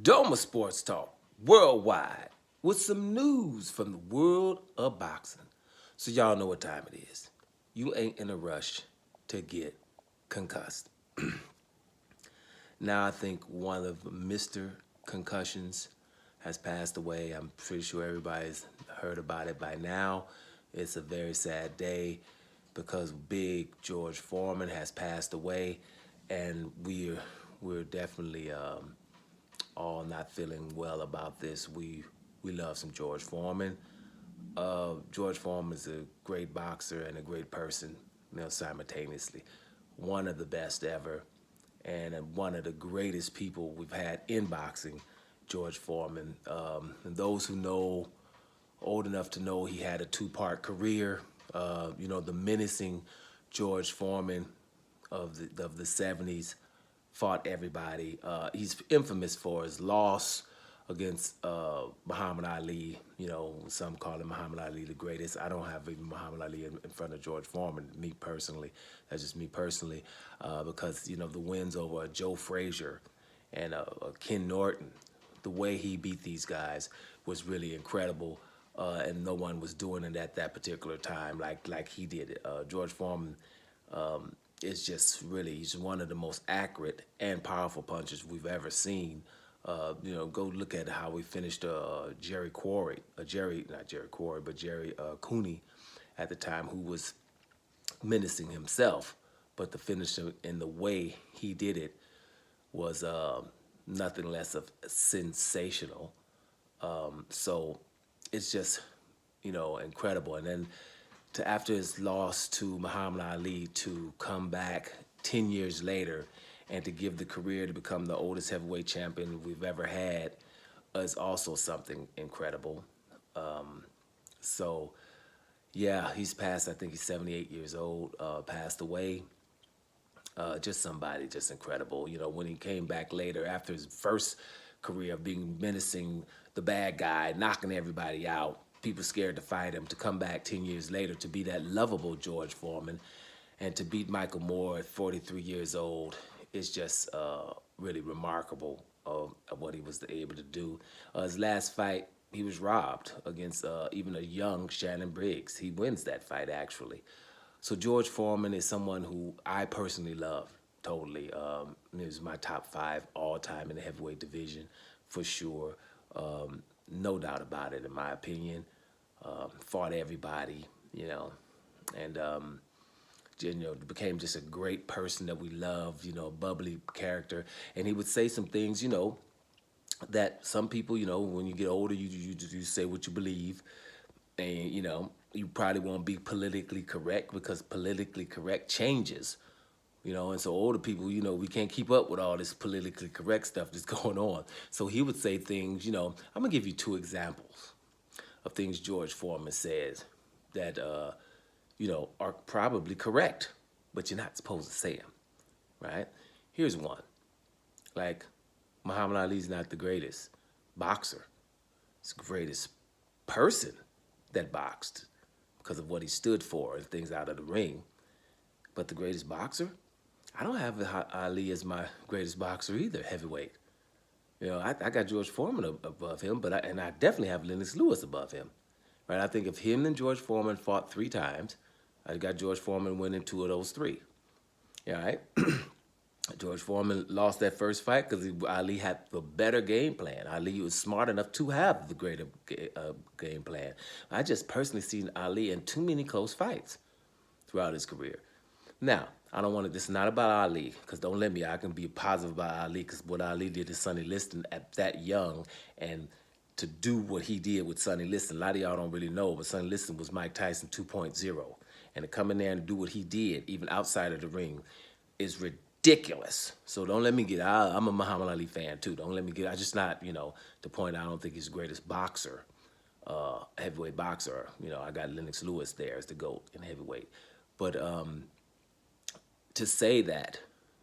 Doma Sports Talk worldwide with some news from the world of boxing. So y'all know what time it is. You ain't in a rush to get concussed. Now I think one of Mr. Concussions has passed away. I'm pretty sure everybody's heard about it by now. It's a very sad day because big George Foreman has passed away, and we're definitely all not feeling well about this. We love some George Foreman. George Foreman is a great boxer and a great person, simultaneously. One of the best ever, and one of the greatest people we've had in boxing, George Foreman. And those who know, old enough to know, he had a two-part career. The menacing George Foreman of the 70s fought everybody. He's infamous for his loss against Muhammad Ali. Some call him Muhammad Ali the greatest. I don't have even Muhammad Ali in front of George Foreman, me personally. That's just me personally, because, the wins over Joe Frazier and Ken Norton, the way he beat these guys was really incredible, and no one was doing it at that particular time like he did it. George Foreman is just really, he's one of the most accurate and powerful punches we've ever seen. Go look at how we finished Jerry Quarry, not Jerry Quarry, but Jerry Cooney at the time, who was menacing himself, but the finish in the way he did it was nothing less of sensational. So it's just, incredible. And then after his loss to Muhammad Ali, to come back 10 years later and to give the career to become the oldest heavyweight champion we've ever had is also something incredible. So, yeah, he's passed. I think he's 78 years old, passed away. Just somebody just incredible. When he came back later after his first career of being menacing, the bad guy, knocking everybody out, people scared to fight him, to come back 10 years later to be that lovable George Foreman and to beat Michael Moore at 43 years old is just really remarkable of what he was able to do. His last fight, he was robbed against even a young Shannon Briggs. He wins that fight, actually. So George Foreman is someone who I personally love totally. He was my top 5 all time in the heavyweight division, for sure. No doubt about it, in my opinion. Fought everybody, and became just a great person that we love, bubbly character. And he would say some things, that some people, when you get older, you say what you believe, and you probably won't be politically correct because politically correct changes. And so older people, we can't keep up with all this politically correct stuff that's going on. So he would say things, I'm gonna give you 2 examples of things George Foreman says that, are probably correct, but you're not supposed to say them, right? Here's one. Like, Muhammad Ali's not the greatest boxer. He's the greatest person that boxed because of what he stood for and things out of the ring. But the greatest boxer? I don't have Ali as my greatest boxer either, heavyweight. I got George Foreman above him, but I definitely have Lennox Lewis above him, right? I think if him and George Foreman fought 3 times, I got George Foreman winning 2 of those 3. Yeah, right? George Foreman lost that first fight because Ali had the better game plan. Ali was smart enough to have the greater game plan. I just personally seen Ali in too many close fights throughout his career. Now, I don't want to, this is not about Ali, because don't let me, I can be positive about Ali, because what Ali did to Sonny Liston at that young, and to do what he did with Sonny Liston, a lot of y'all don't really know, but Sonny Liston was Mike Tyson 2.0. And to come in there and do what he did, even outside of the ring, is ridiculous. So don't let me get, I'm a Muhammad Ali fan too. Don't let me get, I just not, the point I don't think he's the greatest boxer, heavyweight boxer. I got Lennox Lewis there as the GOAT in heavyweight. But to say that,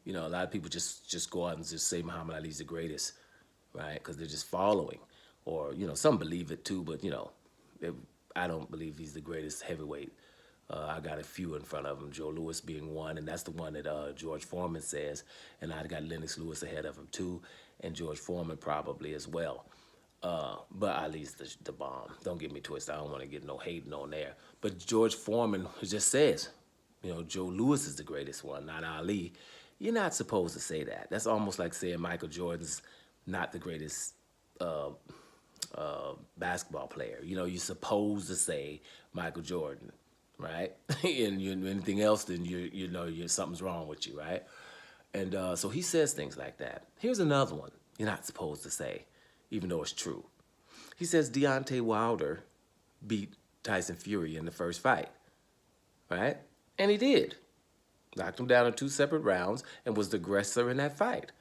a lot of people just go out and just say Muhammad Ali's the greatest, right? Because they're just following. Or, some believe it too, but, I don't believe he's the greatest heavyweight I got a few in front of him, Joe Louis being one, and that's the one that George Foreman says. And I got Lennox Lewis ahead of him too, and George Foreman probably as well. But Ali's the bomb. Don't get me twisted. I don't want to get no hating on there. But George Foreman just says, Joe Louis is the greatest one, not Ali. You're not supposed to say that. That's almost like saying Michael Jordan's not the greatest basketball player. You're supposed to say Michael Jordan, right? And anything else, then something's wrong with you, right? And so he says things like that. Here's another one you're not supposed to say, even though it's true. He says Deontay Wilder beat Tyson Fury in the first fight, right? And he did. Knocked him down in 2 separate rounds and was the aggressor in that fight.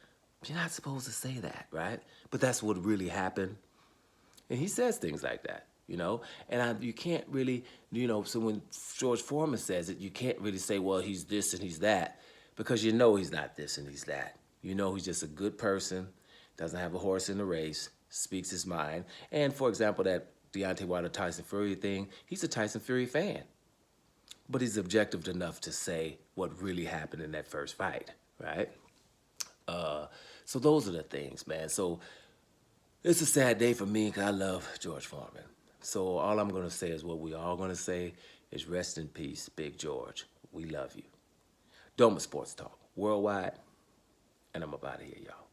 You're not supposed to say that, right? But that's what really happened. And he says things like that, And you can't really, so when George Foreman says it, you can't really say, well, he's this and he's that, because he's not this and he's that. He's just a good person, doesn't have a horse in the race, speaks his mind. And, for example, that Deontay Wilder Tyson Fury thing, he's a Tyson Fury fan. But he's objective enough to say what really happened in that first fight, right? So those are the things, man. So it's a sad day for me because I love George Foreman. So all I'm going to say is what we all going to say is rest in peace, Big George. We love you. Doma Sports Talk, worldwide, and I'm up out of here, y'all.